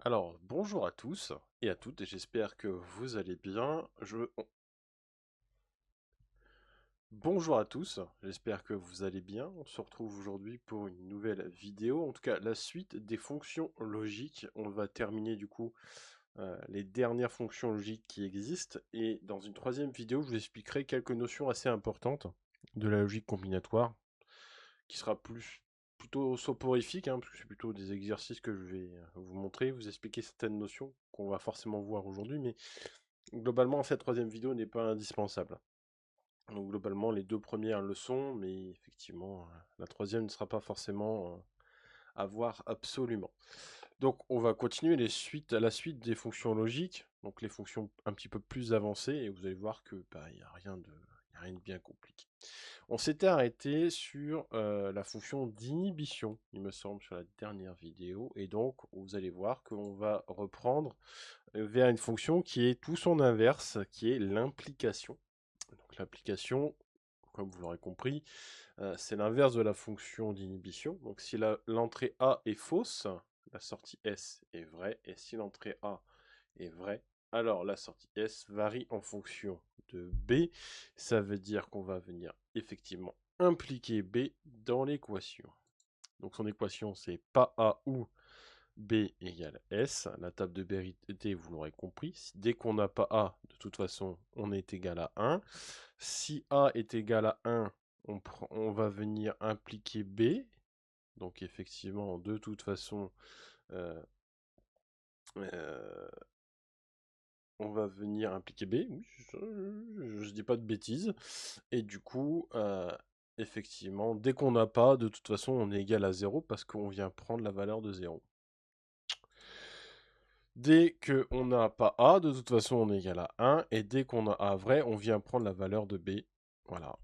Alors, bonjour à tous et à toutes, et j'espère que vous allez bien. Bonjour à tous, j'espère que vous allez bien. On se retrouve aujourd'hui pour une nouvelle vidéo, en tout cas la suite des fonctions logiques. On va terminer du coup les dernières fonctions logiques qui existent, et dans une troisième vidéo, je vous expliquerai quelques notions assez importantes de la logique combinatoire, qui sera plutôt soporifique, parce que c'est plutôt des exercices que je vais vous montrer, vous expliquer certaines notions qu'on va forcément voir aujourd'hui, mais globalement, cette troisième vidéo n'est pas indispensable. Donc globalement, les deux premières le sont, mais effectivement, la troisième ne sera pas forcément à voir absolument. Donc on va continuer à la suite des fonctions logiques, donc les fonctions un petit peu plus avancées, et vous allez voir que il n'y a rien de bien compliqué. On s'était arrêté sur la fonction d'inhibition, il me semble, sur la dernière vidéo, et donc vous allez voir qu'on va reprendre vers une fonction qui est tout son inverse, qui est l'implication. Donc l'implication, comme vous l'aurez compris, c'est l'inverse de la fonction d'inhibition. Donc si l'entrée A est fausse, la sortie S est vraie, et si l'entrée A est vraie, alors la sortie S varie en fonction de B. Ça veut dire qu'on va venir effectivement impliquer B dans l'équation. Donc son équation, c'est pas A ou B égale S. La table de vérité, vous l'aurez compris. Dès qu'on n'a pas A, de toute façon, on est égal à 1. Si A est égal à 1, on va venir impliquer B. Donc effectivement, de toute façon, euh, euh, on va venir impliquer B. Oui, je dis pas de bêtises. Et du coup, effectivement, dès qu'on n'a pas, de toute façon, on est égal à 0 parce qu'on vient prendre la valeur de 0. Dès qu'on n'a pas A, de toute façon, on est égal à 1. Et dès qu'on a A vrai, on vient prendre la valeur de B. Voilà.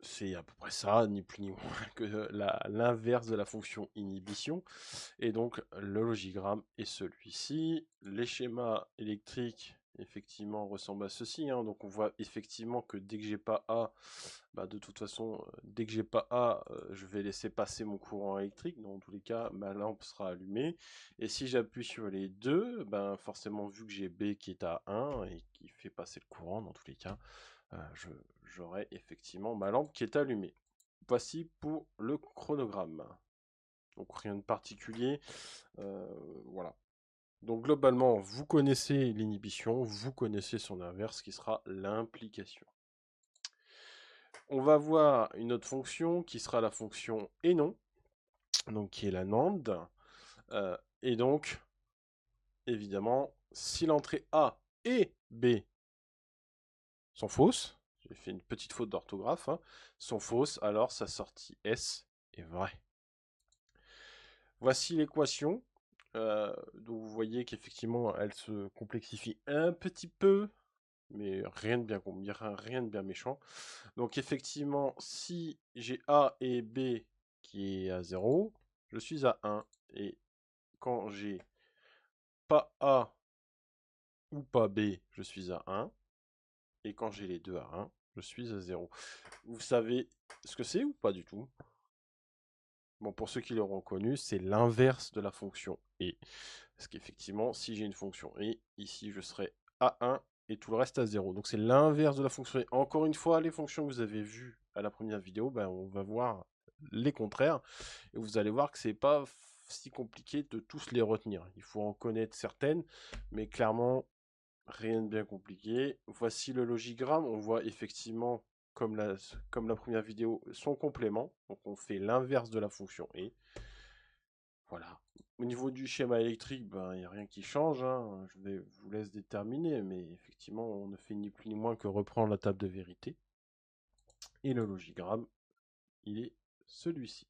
C'est à peu près ça, ni plus ni moins que l'inverse de la fonction inhibition. Et donc, le logigramme est celui-ci. Les schémas électriques, effectivement, ressemblent à ceci. Donc, on voit effectivement que dès que j'ai pas A, de toute façon, dès que j'ai pas A, je vais laisser passer mon courant électrique. Dans tous les cas, ma lampe sera allumée. Et si j'appuie sur les deux, forcément, vu que j'ai B qui est à 1 et qui fait passer le courant, dans tous les cas, j'aurai effectivement ma lampe qui est allumée. Voici pour le chronogramme. Donc rien de particulier. Voilà. Donc globalement, vous connaissez l'inhibition, vous connaissez son inverse qui sera l'implication. On va voir une autre fonction qui sera la fonction et non, donc qui est la NAND. Et donc, évidemment, si l'entrée A et B sont fausses, j'ai fait une petite faute d'orthographe, sont fausses, alors sa sortie S est vraie. Voici l'équation. Donc vous voyez qu'effectivement, elle se complexifie un petit peu, mais rien de bien méchant. Donc effectivement, si j'ai A et B qui est à 0, je suis à 1. Et quand j'ai pas A ou pas B, je suis à 1. Et quand j'ai les deux à 1, je suis à 0. Vous savez ce que c'est ou pas du tout? Bon, pour ceux qui l'auront connu, c'est l'inverse de la fonction et. Parce qu'effectivement, si j'ai une fonction et, ici je serai à 1 et tout le reste à 0. Donc c'est l'inverse de la fonction et. Encore une fois, les fonctions que vous avez vues à la première vidéo, on va voir les contraires. Et vous allez voir que c'est pas si compliqué de tous les retenir. Il faut en connaître certaines, mais clairement, rien de bien compliqué. Voici le logigramme. On voit effectivement, comme la première vidéo, son complément. Donc on fait l'inverse de la fonction et. Voilà. Au niveau du schéma électrique, il n'y a rien qui change. Je vous laisse déterminer, mais effectivement, on ne fait ni plus ni moins que reprendre la table de vérité. Et le logigramme, il est celui-ci.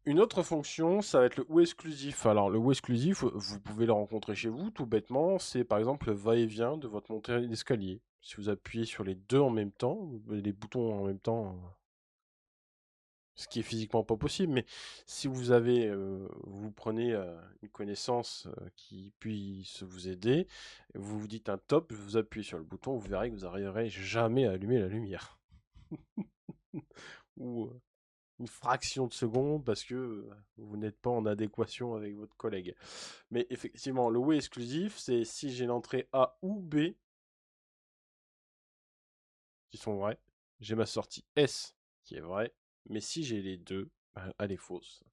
Une autre fonction, ça va être le ou exclusif. Alors, le ou exclusif, vous pouvez le rencontrer chez vous, tout bêtement. C'est par exemple le va-et-vient de votre montée d'escalier. Si vous appuyez sur les deux en même temps, les boutons en même temps, ce qui est physiquement pas possible, mais si vous prenez une connaissance qui puisse vous aider, vous vous dites un top, vous appuyez sur le bouton, vous verrez que vous n'arriverez jamais à allumer la lumière. Ou une fraction de seconde parce que vous n'êtes pas en adéquation avec votre collègue. Mais effectivement, le ou exclusif, c'est si j'ai l'entrée A ou B qui sont vraies, j'ai ma sortie S qui est vraie, mais si j'ai les deux, elle est fausse.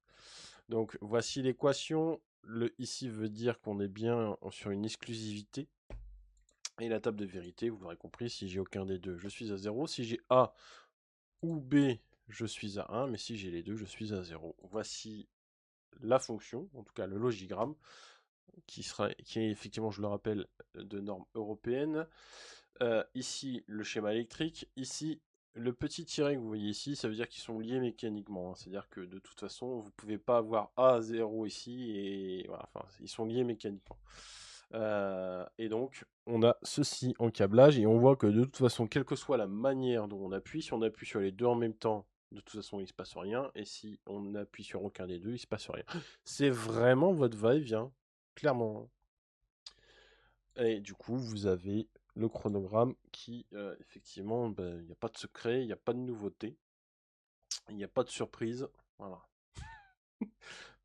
Donc voici l'équation. Le ici veut dire qu'on est bien sur une exclusivité. Et la table de vérité, vous l'aurez compris, si j'ai aucun des deux, je suis à 0. Si j'ai A ou B, je suis à 1. Mais si j'ai les deux, je suis à 0. Voici la fonction, en tout cas le logigramme, qui est effectivement, je le rappelle, de norme européenne. Ici, le schéma électrique. Ici, le petit tiret que vous voyez ici, ça veut dire qu'ils sont liés mécaniquement. C'est-à-dire que de toute façon, vous ne pouvez pas avoir A 0 ici. Et voilà, enfin, ils sont liés mécaniquement. Et donc, on a ceci en câblage. Et on voit que de toute façon, quelle que soit la manière dont on appuie, si on appuie sur les deux en même temps, de toute façon, il ne se passe rien. Et si on appuie sur aucun des deux, il ne se passe rien. C'est vraiment votre va-et-vient. Clairement. Et du coup, vous avez le chronogramme qui, effectivement, il n'y a pas de secret, il n'y a pas de nouveauté, il n'y a pas de surprise. Voilà,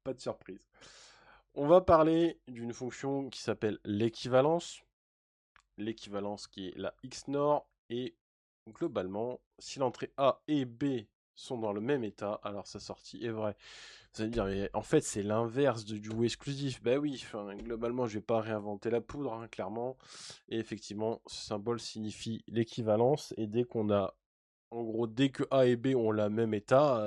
pas de surprise. On va parler d'une fonction qui s'appelle l'équivalence. L'équivalence qui est la XNOR. Et globalement, si l'entrée A et B sont dans le même état, alors sa sortie est vraie. Vous allez me dire, mais en fait, c'est l'inverse du ou exclusif. Ben oui, enfin, globalement, je vais pas réinventer la poudre, hein, clairement. Et effectivement, ce symbole signifie l'équivalence. Et dès qu'on a, en gros, dès que A et B ont le même état,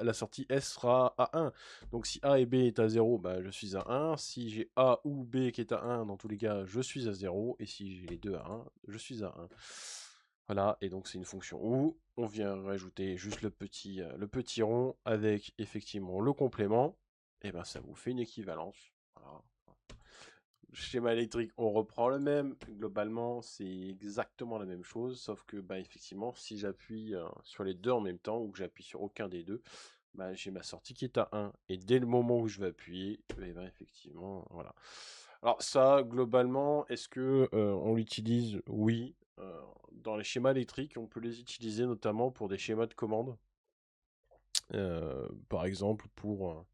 la sortie S sera à 1. Donc si A et B est à 0, bah, je suis à 1. Si j'ai A ou B qui est à 1, dans tous les cas, je suis à 0. Et si j'ai les deux à 1, je suis à 1. Voilà, et donc c'est une fonction où on vient rajouter juste le petit rond avec effectivement le complément, et ben ça vous fait une équivalence. Voilà. Schéma électrique, on reprend le même. Globalement, c'est exactement la même chose, sauf que bah, effectivement, si j'appuie sur les deux en même temps ou que j'appuie sur aucun des deux, bah, j'ai ma sortie qui est à 1. Et dès le moment où je vais appuyer, et ben, effectivement, voilà. Alors ça, globalement, est-ce que on l'utilise? Oui. Dans les schémas électriques, on peut les utiliser notamment pour des schémas de commande. Par exemple, pour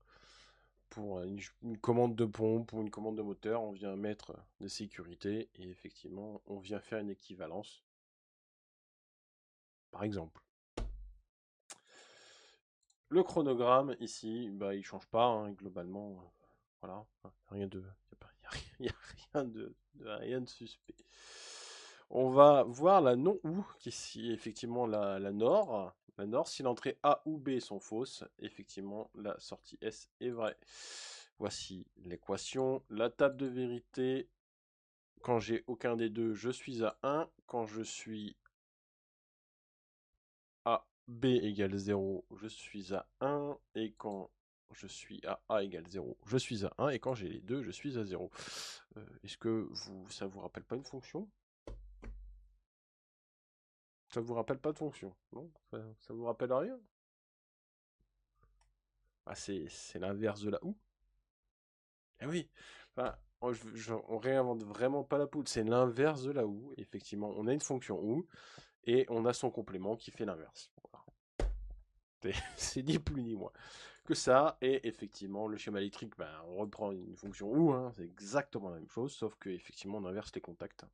une commande de pompe ou une commande de moteur, on vient mettre des sécurités et effectivement, on vient faire une équivalence. Par exemple. Le chronogramme, ici, bah, il ne change pas, hein, globalement. Voilà, rien de, y a rien de suspect. On va voir la non-ou, qui est effectivement la NOR. La NOR, si l'entrée A ou B sont fausses, effectivement, la sortie S est vraie. Voici l'équation. La table de vérité, quand j'ai aucun des deux, je suis à 1. Quand je suis à B égale 0, je suis à 1. Et quand je suis à A égale 0, je suis à 1. Et quand j'ai les deux, je suis à 0. Est-ce que ça vous rappelle pas une fonction? Ça vous rappelle pas de fonction? Non? Ça vous rappelle rien? Ah, c'est l'inverse de la OU. Eh oui, enfin, on réinvente vraiment pas la poudre, c'est l'inverse de la OU. Effectivement, on a une fonction OU et on a son complément qui fait l'inverse. Voilà. C'est ni plus ni moins que ça. Et effectivement, le schéma électrique, ben, on reprend une fonction OU, hein, c'est exactement la même chose, sauf que effectivement, on inverse les contacts.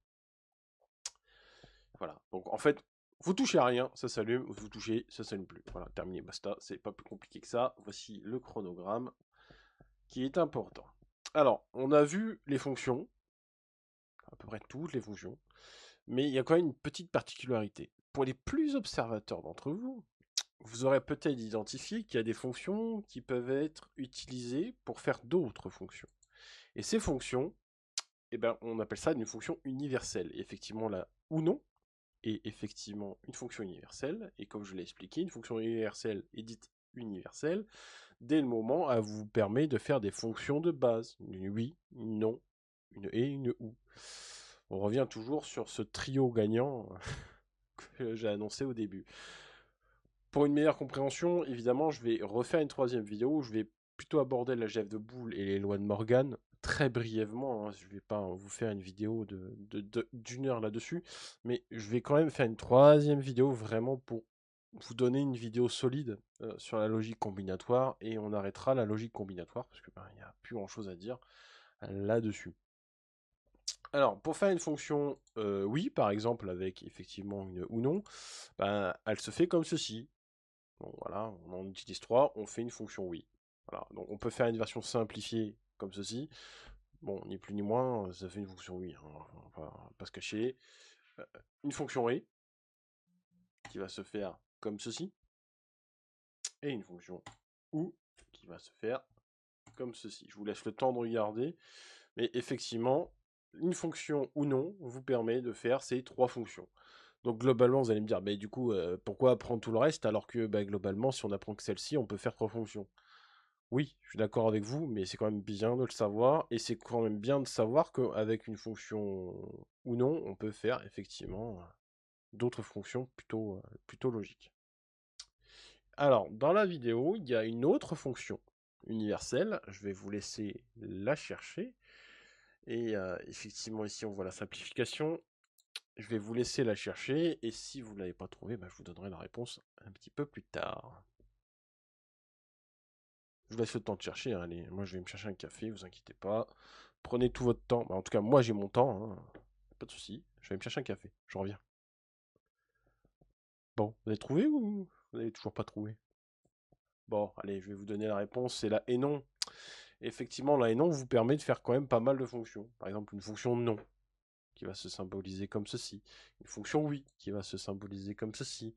Voilà. Donc en fait, vous touchez à rien, ça s'allume, vous touchez, ça s'allume plus. Voilà, terminé, basta, c'est pas plus compliqué que ça. Voici le chronogramme qui est important. Alors, on a vu les fonctions, à peu près toutes les fonctions, mais il y a quand même une petite particularité. Pour les plus observateurs d'entre vous, vous aurez peut-être identifié qu'il y a des fonctions qui peuvent être utilisées pour faire d'autres fonctions. Et ces fonctions, eh ben, on appelle ça une fonction universelle. Et effectivement, là, ou non, est effectivement une fonction universelle, et comme je l'ai expliqué, une fonction universelle est dite universelle dès le moment où elle vous permet de faire des fonctions de base. Une oui, une non, une et, une ou. On revient toujours sur ce trio gagnant que j'ai annoncé au début. Pour une meilleure compréhension, évidemment, je vais refaire une troisième vidéo où je vais plutôt aborder l'algèbre de Boole et les lois de Morgan très brièvement. Hein, je ne vais pas vous faire une vidéo d'une heure là-dessus, mais je vais quand même faire une troisième vidéo vraiment pour vous donner une vidéo solide sur la logique combinatoire et on arrêtera la logique combinatoire parce que il n'y a plus grand chose à dire là-dessus. Alors, pour faire une fonction oui, par exemple, avec effectivement une ou non, elle se fait comme ceci. Bon, voilà, on en utilise 3, on fait une fonction oui. Voilà, donc on peut faire une version simplifiée comme ceci. Bon, ni plus ni moins, ça fait une fonction oui, hein, on va pas se cacher. Une fonction oui, qui va se faire comme ceci. Et une fonction ou, qui va se faire comme ceci. Je vous laisse le temps de regarder. Mais effectivement, une fonction ou non vous permet de faire ces 3 fonctions. Donc globalement, vous allez me dire, du coup, pourquoi apprendre tout le reste alors que globalement, si on apprend que celle-ci, on peut faire 3 fonctions. Oui, je suis d'accord avec vous, mais c'est quand même bien de le savoir, et c'est quand même bien de savoir qu'avec une fonction ou non, on peut faire effectivement d'autres fonctions plutôt logiques. Alors, dans la vidéo, il y a une autre fonction universelle, je vais vous laisser la chercher, et effectivement ici on voit la simplification. Je vais vous laisser la chercher et si vous ne l'avez pas trouvée, je vous donnerai la réponse un petit peu plus tard. Je vous laisse le temps de chercher, hein, allez, moi je vais me chercher un café, vous inquiétez pas. Prenez tout votre temps, en tout cas moi j'ai mon temps, hein. Pas de souci. Je vais me chercher un café, je reviens. Bon, vous avez trouvé ou vous n'avez toujours pas trouvé? Bon, allez, je vais vous donner la réponse, c'est la et non. Effectivement, la et non vous permet de faire quand même pas mal de fonctions. Par exemple, une fonction non, qui va se symboliser comme ceci. Une fonction oui, qui va se symboliser comme ceci.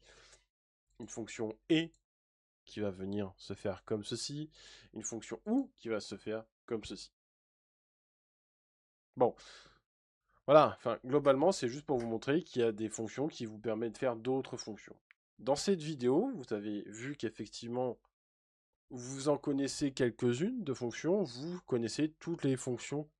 Une fonction et, qui va venir se faire comme ceci. Une fonction ou, qui va se faire comme ceci. Bon, voilà, enfin, globalement, c'est juste pour vous montrer qu'il y a des fonctions qui vous permettent de faire d'autres fonctions. Dans cette vidéo, vous avez vu qu'effectivement, vous en connaissez quelques-unes de fonctions, vous connaissez toutes les fonctions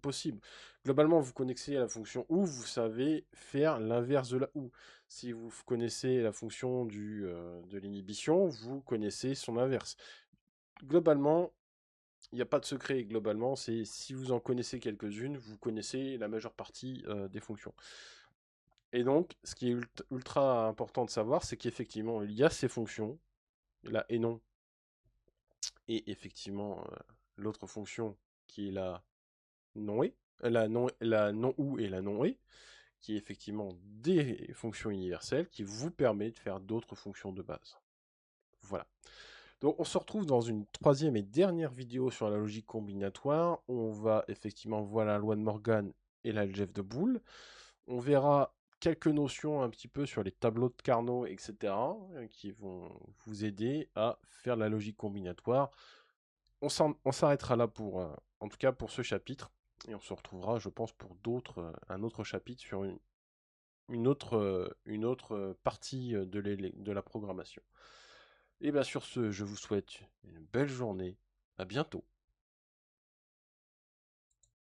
possibles. Globalement, vous connaissez la fonction OU, vous savez faire l'inverse de la OU. Si vous connaissez la fonction de l'inhibition, vous connaissez son inverse. Globalement, il n'y a pas de secret. Globalement, c'est si vous en connaissez quelques-unes, vous connaissez la majeure partie des fonctions. Et donc, ce qui est ultra important de savoir, c'est qu'effectivement, il y a ces fonctions, là et non, et effectivement l'autre fonction qui est la non-et, la non-ou et la non-et, qui est effectivement des fonctions universelles qui vous permettent de faire d'autres fonctions de base. Voilà. Donc on se retrouve dans une troisième et dernière vidéo sur la logique combinatoire. On va effectivement voir la loi de Morgan et l'algèbre de Boole. On verra quelques notions un petit peu sur les tableaux de Carnot, etc., qui vont vous aider à faire la logique combinatoire. On s'arrêtera là pour, en tout cas pour ce chapitre, et on se retrouvera, je pense, pour un autre chapitre sur une autre partie de la programmation. Et bien sur ce, je vous souhaite une belle journée. À bientôt.